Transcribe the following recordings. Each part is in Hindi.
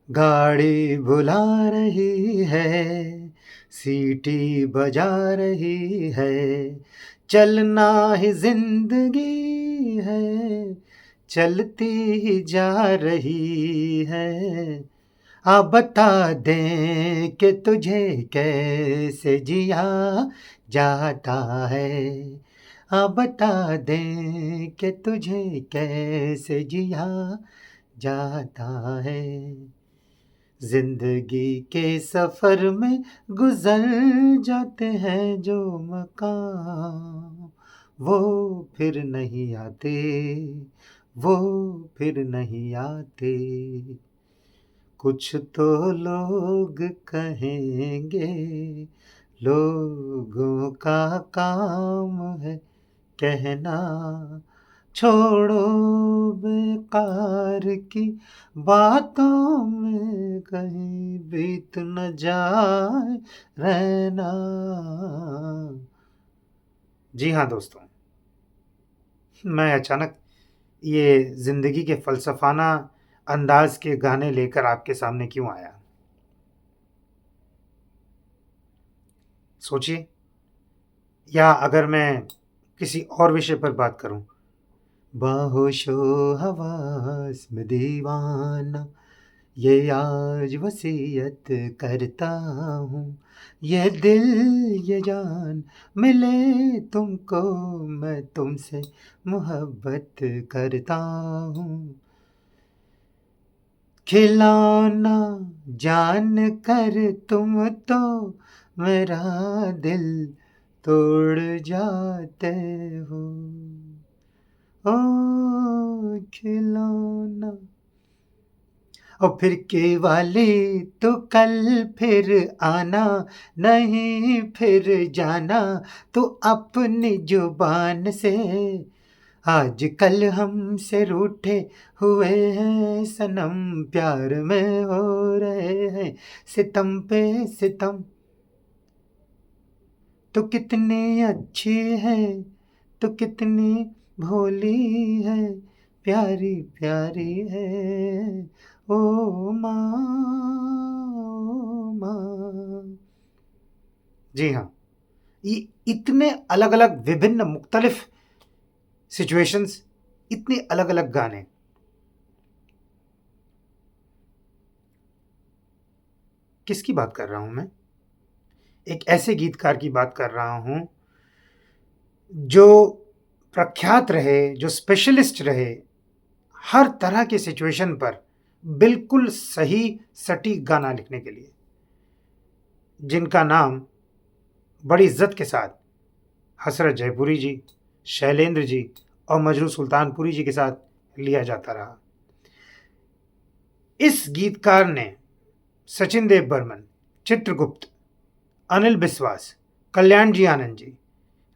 गाड़ी बुला रही है, सीटी बजा रही है, चलना ही जिंदगी है, चलती ही जा रही है। आप बता दें कि तुझे कैसे जिया जाता है। आप बता दें कि तुझे कैसे जिया जाता है। जिंदगी के सफर में गुजर जाते हैं जो मकाम, वो फिर नहीं आते, वो फिर नहीं आते। कुछ तो लोग कहेंगे, लोगों का काम है कहना। छोड़ो बेकार की बातों में कहीं बीत न जाए रहना। जी हाँ दोस्तों, मैं अचानक ये जिंदगी के फलसफाना अंदाज के गाने लेकर आपके सामने क्यों आया? सोचिए। या अगर मैं किसी और विषय पर बात करूं, बाहोशो हवास में दीवाना, ये आज वसीयत करता हूँ, ये दिल ये जान मिले तुमको, मैं तुमसे मोहब्बत करता हूँ। खिलौना जान कर तुम तो मेरा दिल तोड़ जाते हो, ओ खिलौना। और फिर के वाली तो कल फिर आना, नहीं फिर जाना तो अपनी जुबान से। आज कल हमसे रूठे हुए हैं सनम, प्यार में हो रहे हैं सितम पे सितम। तो कितनी अच्छी है, तो कितनी भोली है, प्यारी प्यारी है ओ माँ, ओ माँ। जी हाँ, ये इतने अलग अलग विभिन्न मुख्तलिफ सिचुएशंस, इतने अलग अलग गाने। किसकी बात कर रहा हूं मैं? एक ऐसे गीतकार की बात कर रहा हूं जो प्रख्यात रहे, जो स्पेशलिस्ट रहे हर तरह के सिचुएशन पर बिल्कुल सही सटीक गाना लिखने के लिए, जिनका नाम बड़ी इज्जत के साथ हसरत जयपुरी जी, शैलेंद्र जी और मजरू सुल्तानपुरी जी के साथ लिया जाता रहा। इस गीतकार ने सचिन देव बर्मन, चित्रगुप्त, अनिल बिस्वास, कल्याण जी आनंद जी,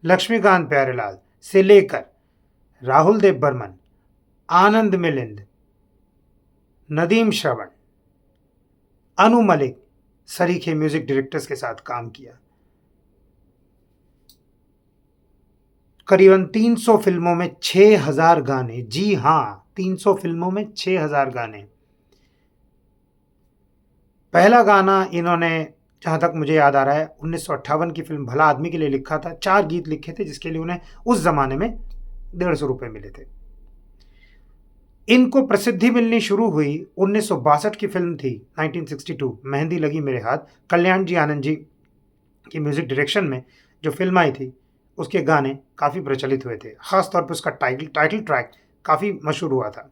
लक्ष्मीकांत प्यारेलाल से लेकर राहुल देव बर्मन, आनंद मिलिंद, नदीम श्रवण, अनु मलिक सरीखे म्यूजिक डायरेक्टर्स के साथ काम किया। करीबन 300 फिल्मों में 6000 गाने। जी हाँ, 300 फिल्मों में 6000 गाने। पहला गाना इन्होंने, जहां तक मुझे याद आ रहा है, 1958 की फिल्म भला आदमी के लिए लिखा था। 4 गीत लिखे थे जिसके लिए उन्हें उस जमाने में 150 रुपए मिले थे। इनको प्रसिद्धि मिलनी शुरू हुई 1962 की फिल्म थी 1962 मेहंदी लगी मेरे हाथ। कल्याण जी आनंद जी की म्यूजिक डायरेक्शन में जो फिल्म आई थी, उसके गाने काफ़ी प्रचलित हुए थे। ख़ास तौर पर उसका टाइटल ट्रैक काफ़ी मशहूर हुआ था।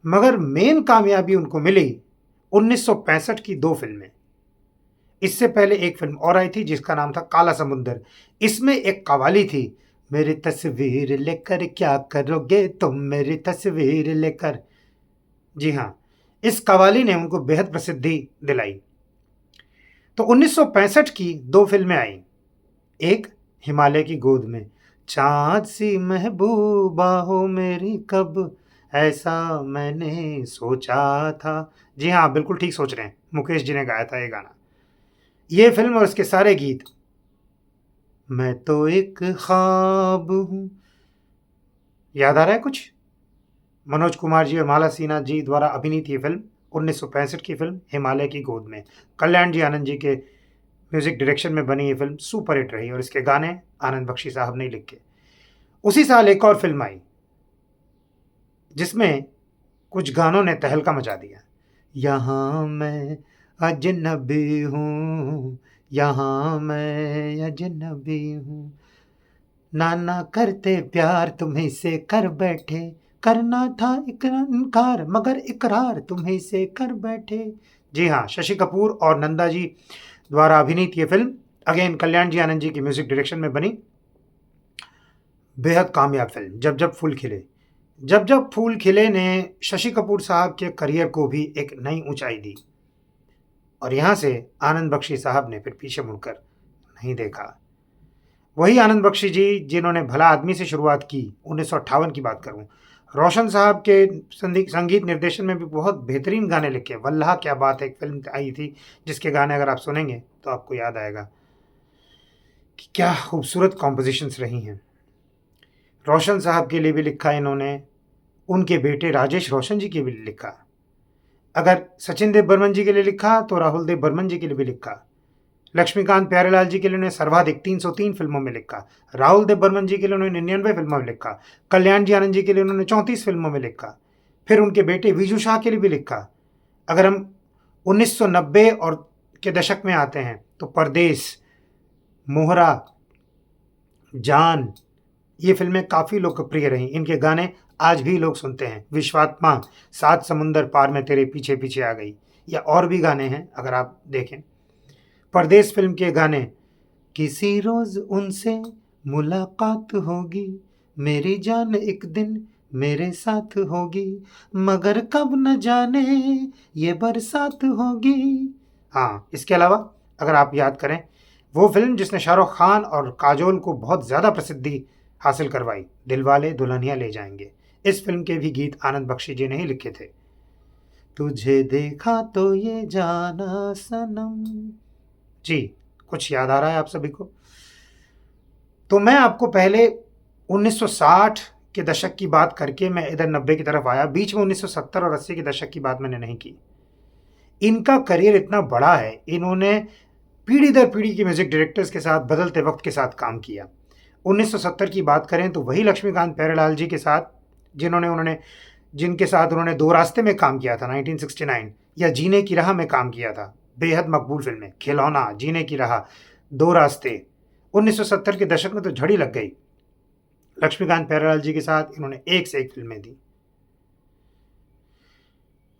मगर मेन कामयाबी उनको मिली 1965 की 2 फिल्में। इससे पहले एक फिल्म और आई थी जिसका नाम था काला समुंदर। इसमें एक कव्वाली थी, मेरी तस्वीर लेकर क्या करोगे तुम, मेरी तस्वीर लेकर। जी हाँ, इस कव्वाली ने उनको बेहद प्रसिद्धि दिलाई। तो 1965 की 2 फिल्में आई। एक हिमालय की गोद में, चाँद सी महबूबा हो मेरी कब, ऐसा मैंने सोचा था। जी हाँ, बिल्कुल ठीक सोच रहे हैं, मुकेश जी ने गाया था ये गाना। ये फिल्म और इसके सारे गीत। मैं तो एक ख्वाब हूँ, याद आ रहा है कुछ? मनोज कुमार जी और माला सिन्हा जी द्वारा अभिनीत ये फिल्म 1965 की फिल्म हिमालय की गोद में। कल्याण जी आनंद जी के म्यूजिक डायरेक्शन में बनी ये फिल्म सुपर हिट रही और इसके गाने आनंद बख्शी साहब ने लिखे। उसी साल एक और फिल्म आई जिसमें कुछ गानों ने तहलका मचा दिया। यहाँ मैं अजनबी हूँ, यहाँ मैं अजनबी हूँ, नाना करते प्यार तुम्हीं से कर बैठे, करना था इनकार मगर इकरार तुम्हीं से कर बैठे। जी हाँ, शशि कपूर और नंदा जी द्वारा अभिनीत ये फिल्म अगेन कल्याण जी आनंद जी की म्यूजिक डायरेक्शन में बनी बेहद कामयाब फिल्म जब जब फूल खिले। जब जब फूल खिले ने शशि कपूर साहब के करियर को भी एक नई ऊंचाई दी और यहाँ से आनंद बख्शी साहब ने फिर पीछे मुड़कर नहीं देखा। वही आनंद बख्शी जी जिन्होंने भला आदमी से शुरुआत की, 1958 की बात करूं। रोशन साहब के संगीत निर्देशन में भी बहुत बेहतरीन गाने लिखे। वल्लाह क्या बात है, एक फिल्म आई थी जिसके गाने अगर आप सुनेंगे तो आपको याद आएगा कि क्या खूबसूरत कॉम्पोजिशंस रही हैं। रोशन साहब के लिए भी लिखा इन्होंने, उनके बेटे राजेश रोशन जी के लिए भी लिखा। अगर सचिन देव बर्मन जी के लिए लिखा तो राहुल देव बर्मन जी के लिए भी लिखा। लक्ष्मीकांत प्यारेलाल जी के लिए उन्होंने सर्वाधिक 303 फिल्मों में लिखा। राहुल देव बर्मन जी के लिए उन्होंने 99 फिल्मों में लिखा। कल्याण जी आनंद जी के लिए उन्होंने 34 फिल्मों में लिखा। फिर उनके बेटे विजू शाह के लिए भी लिखा। अगर हम 1990 और के दशक में आते हैं तो परदेस, मोहरा, जान, ये फिल्में काफ़ी लोकप्रिय रहीं। इनके गाने आज भी लोग सुनते हैं। विश्वात्मा, सात समुंदर पार में तेरे पीछे पीछे आ गई, या और भी गाने हैं अगर आप देखें। परदेस फिल्म के गाने, किसी रोज उनसे मुलाकात होगी, मेरी जान एक दिन मेरे साथ होगी, मगर कब न जाने ये बरसात होगी। हाँ, इसके अलावा अगर आप याद करें वो फिल्म जिसने शाहरुख खान और काजोल को बहुत ज़्यादा प्रसिद्धि हासिल करवाई, दिलवाले दुल्हनिया ले जाएंगे, इस फिल्म के भी गीत आनंद बख्शी जी ने ही लिखे थे। तुझे देखा तो ये जाना सनम। जी, कुछ याद आ रहा है आप सभी को? तो मैं आपको पहले 1960 के दशक की बात करके मैं इधर 90 की तरफ आया। बीच में 1970 और 80 के दशक की बात मैंने नहीं की। इनका करियर इतना बड़ा है, इन्होंने पीढ़ी दर पीढ़ी के म्यूजिक डायरेक्टर्स के साथ बदलते वक्त के साथ काम किया। 1970 की बात करें तो वही लक्ष्मीकांत प्यारेलाल जी के साथ जिनके साथ उन्होंने दो रास्ते में काम किया था 1969, या जीने की राह में काम किया था। बेहद मकबूल फिल्में, खिलौना, जीने की राह, दो रास्ते। 1970 के दशक में तो झड़ी लग गई। लक्ष्मीकांत प्यारेलाल जी के साथ इन्होंने एक से एक फिल्में दी।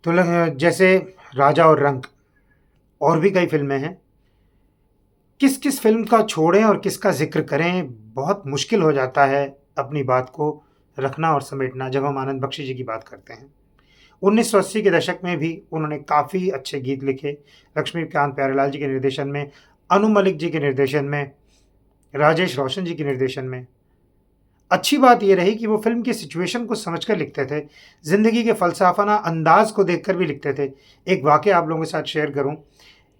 तो जैसे राजा और रंक, और भी कई फिल्में हैं। किस किस फिल्म का छोड़ें और किसका जिक्र करें, बहुत मुश्किल हो जाता है अपनी बात को रखना और समेटना जब हम आनंद बख्शी जी की बात करते हैं। 1980 के दशक में भी उन्होंने काफ़ी अच्छे गीत लिखे। लक्ष्मीकांत प्यारेलाल जी के निर्देशन में, अनु मलिक जी के निर्देशन में, राजेश रोशन जी के निर्देशन में। अच्छी बात यह रही कि वो फिल्म की सिचुएशन को समझकर लिखते थे, ज़िंदगी के फ़लसफ़ाना अंदाज को देखकर भी लिखते थे। एक वाक़या आप लोगों के साथ शेयर करूं।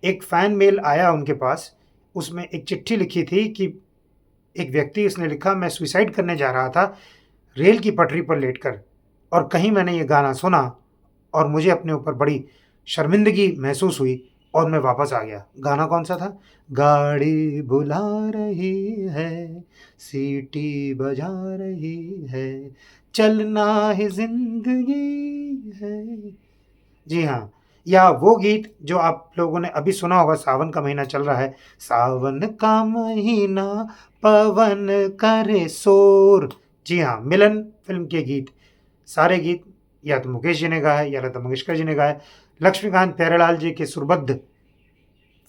एक फ़ैन मेल आया उनके पास, उसमें एक चिट्ठी लिखी थी कि एक व्यक्ति, उसने लिखा, मैं सुसाइड करने जा रहा था रेल की पटरी पर लेटकर, और कहीं मैंने ये गाना सुना और मुझे अपने ऊपर बड़ी शर्मिंदगी महसूस हुई और मैं वापस आ गया। गाना कौन सा था? गाड़ी बुला रही है, सीटी बजा रही है, चलना ही जिंदगी है। जी हाँ, या वो गीत जो आप लोगों ने अभी सुना होगा, सावन का महीना चल रहा है, सावन का महीना पवन करे शोर। जी हाँ, मिलन फिल्म के गीत, सारे गीत या तो मुकेश जी ने गाया या लता मंगेशकर जी ने गाया। लक्ष्मीकांत प्यारेलाल जी के सुरबद्ध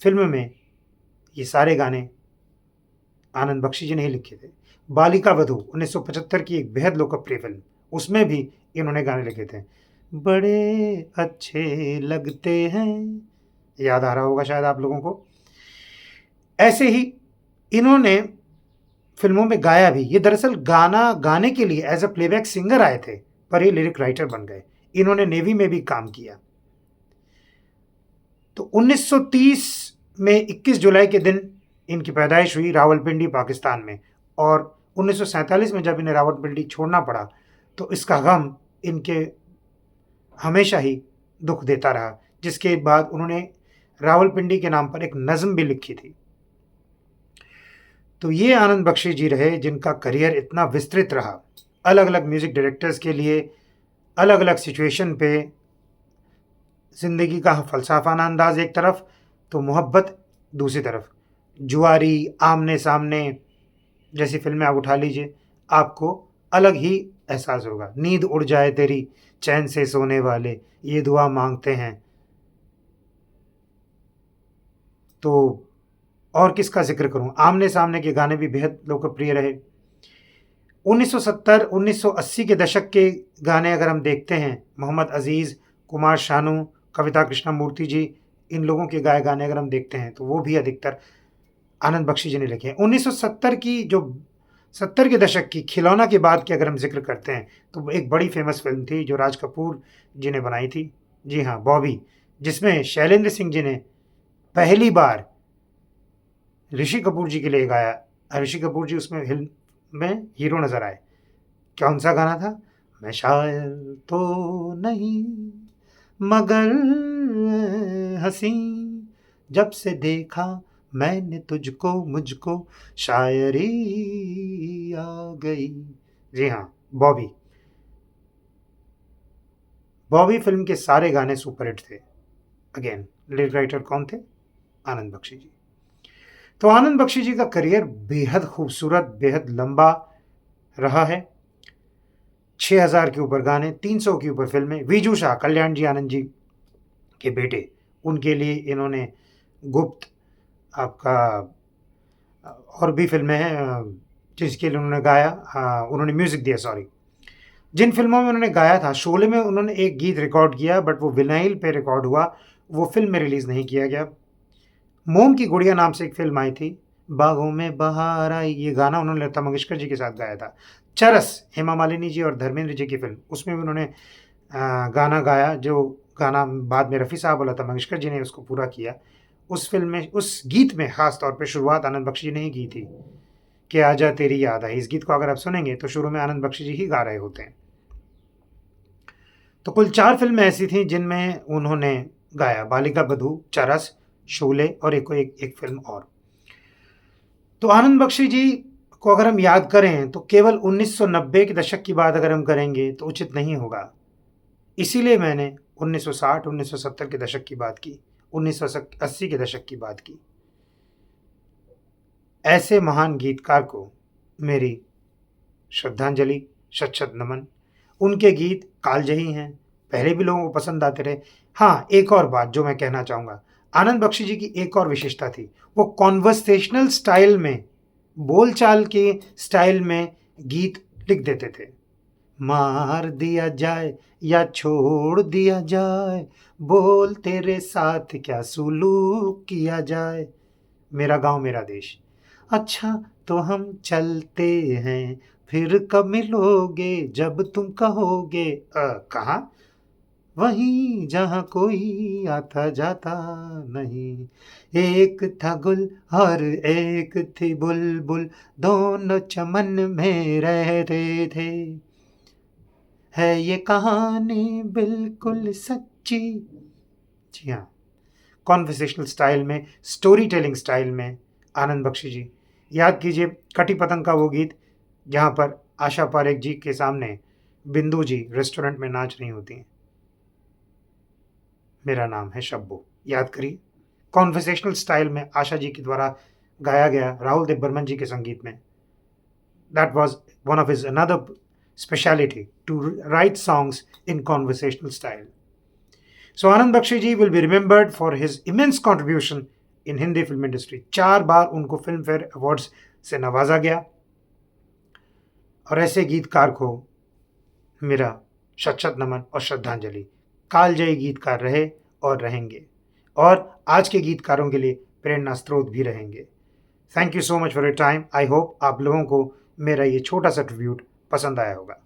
फिल्म में ये सारे गाने आनंद बख्शी जी ने ही लिखे थे। बालिका वधू 1975 की एक बेहद लोकप्रिय फिल्म, उसमें भी इन्होंने गाने लिखे थे। बड़े अच्छे लगते हैं, याद आ रहा होगा शायद आप लोगों को। ऐसे ही इन्होंने फिल्मों में गाया भी। ये दरअसल गाना गाने के लिए एज अ प्लेबैक सिंगर आए थे, पर ये लिरिक राइटर बन गए। इन्होंने नेवी में भी काम किया। तो 1930 में 21 जुलाई के दिन इनकी पैदाइश हुई रावलपिंडी, पाकिस्तान में, और 1947 में जब इन्हें रावलपिंडी छोड़ना पड़ा तो इसका गम इनके हमेशा ही दुख देता रहा, जिसके बाद उन्होंने रावलपिंडी के नाम पर एक नज़्म भी लिखी थी। तो ये आनंद बख्शी जी रहे जिनका करियर इतना विस्तृत रहा, अलग अलग म्यूज़िक डायरेक्टर्स के लिए, अलग अलग सिचुएशन पे ज़िंदगी का फ़लसफ़ाना अंदाज़ एक तरफ, तो मोहब्बत दूसरी तरफ। जुआरी, आमने सामने जैसी फिल्में आप उठा लीजिए, आपको अलग ही एहसास होगा। नींद उड़ जाए तेरी, चैन से सोने वाले, ये दुआ मांगते हैं। तो और किसका ज़िक्र करूँ? आमने सामने के गाने भी बेहद लोकप्रिय रहे। 1970, 1980 के दशक के गाने अगर हम देखते हैं, मोहम्मद अज़ीज़, कुमार शानू, कविता कृष्णमूर्ति जी, इन लोगों के गाए गाने अगर हम देखते हैं, तो वो भी अधिकतर आनंद बख्शी जी ने लिखे हैं। 1970 की जो 70 के दशक की खिलौना के बाद की अगर हम ज़िक्र करते हैं, तो एक बड़ी फ़ेमस फ़िल्म थी जो राज कपूर जी ने बनाई थी। जी हाँ, बॉबी, जिसमें शैलेंद्र सिंह जी ने पहली बार ऋषि कपूर जी के लिए गाया। ऋषि कपूर जी उसमें फ़िल्म में हीरो नज़र आए। कौन-सा गाना था? मैं शायर तो नहीं मगर हँसी, जब से देखा मैंने तुझको मुझको शायरी आ गई। जी हाँ, बॉबी। बॉबी फ़िल्म के सारे गाने सुपरहिट थे। अगेन लिरिक राइटर कौन थे? आनंद बख्शी जी। तो आनंद बख्शी जी का करियर बेहद खूबसूरत, बेहद लंबा रहा है। 6000 के ऊपर गाने, 300 के ऊपर फ़िल्में। विजू शाह, कल्याण जी आनंद जी के बेटे, उनके लिए इन्होंने गुप्त, आपका और भी फ़िल्में हैं जिसके लिए उन्होंने गाया, उन्होंने म्यूज़िक दिया, सॉरी। जिन फ़िल्मों में उन्होंने गाया था, शोले में उन्होंने एक गीत रिकॉर्ड किया, बट वो विनाइल पे रिकॉर्ड हुआ, वो फ़िल्म में रिलीज़ नहीं किया गया। मोम की गुड़िया नाम से एक फ़िल्म आई थी, बागों में बहार आई, ये गाना उन्होंने लता मंगेशकर जी के साथ गाया था। चरस, हेमा मालिनी जी और धर्मेंद्र जी की फ़िल्म, उसमें भी उन्होंने गाना गाया, जो गाना बाद में रफ़ी साहब और लता मंगेशकर जी ने उसको पूरा किया। उस फ़िल्म में, उस गीत में ख़ास तौर पे शुरुआत आनंद बख्शी जी ने ही की थी कि आजा तेरी याद आई। इस गीत को अगर आप सुनेंगे तो शुरू में आनंद बख्शी जी ही गा रहे होते हैं। तो कुल 4 फ़िल्में ऐसी थीं जिनमें उन्होंने गाया, बालिका बधू, चरस, शोले और एक फ़िल्म और। तो आनंद बख्शी जी को अगर हम याद करें तो केवल 1990 के दशक की बात अगर हम करेंगे तो उचित नहीं होगा। इसीलिए मैंने 1960, 1970 के दशक की बात की, 1980 के दशक की बात की। ऐसे महान गीतकार को मेरी श्रद्धांजलि, शत-शत नमन। उनके गीत कालजयी हैं, पहले भी लोगों को पसंद आते रहे। हाँ, एक और बात जो मैं कहना चाहूँगा, आनंद बख्शी जी की एक और विशेषता थी, वो कन्वर्सेशनल स्टाइल में, बोलचाल के स्टाइल में गीत लिख देते थे। मार दिया जाए या छोड़ दिया जाए, बोल तेरे साथ क्या सुलूक किया जाए, मेरा गाँव मेरा देश। अच्छा तो हम चलते हैं, फिर कब मिलोगे जब तुम कहोगे। कहाँ? वहीं जहाँ कोई आता जाता नहीं। एक था गुल और एक थी बुलबुल, दोनों चमन में रहते थे। है ये कहानी बिल्कुल सच्ची। जी हाँ, कॉन्वर्सेशनल स्टाइल में, स्टोरी टेलिंग स्टाइल में आनंद बख्शी जी। याद कीजिए कटी पतंग का वो गीत जहाँ पर आशा पारेख जी के सामने बिंदु जी रेस्टोरेंट में नाच रही होती हैं, मेरा नाम है शब्बू। याद करिए, कॉन्वर्सेशनल स्टाइल में आशा जी के द्वारा गाया गया, राहुल देव बर्मन जी के संगीत में। That was one of his another speciality, to write songs in conversational style. So Anand Bakshi ji will be remembered for his immense contribution in Hindi film industry. 4 बार उनको फिल्म फेयर अवार्ड्स से नवाजा गया और ऐसे गीतकार को मेरा शत-शत नमन और श्रद्धांजलि। कालजयी गीतकार रहे और रहेंगे और आज के गीतकारों के लिए प्रेरणा स्रोत भी रहेंगे। Thank you so much for your time. I hope आप लोगों को मेरा ये छोटा सा ट्रिब्यूट पसंद आया होगा।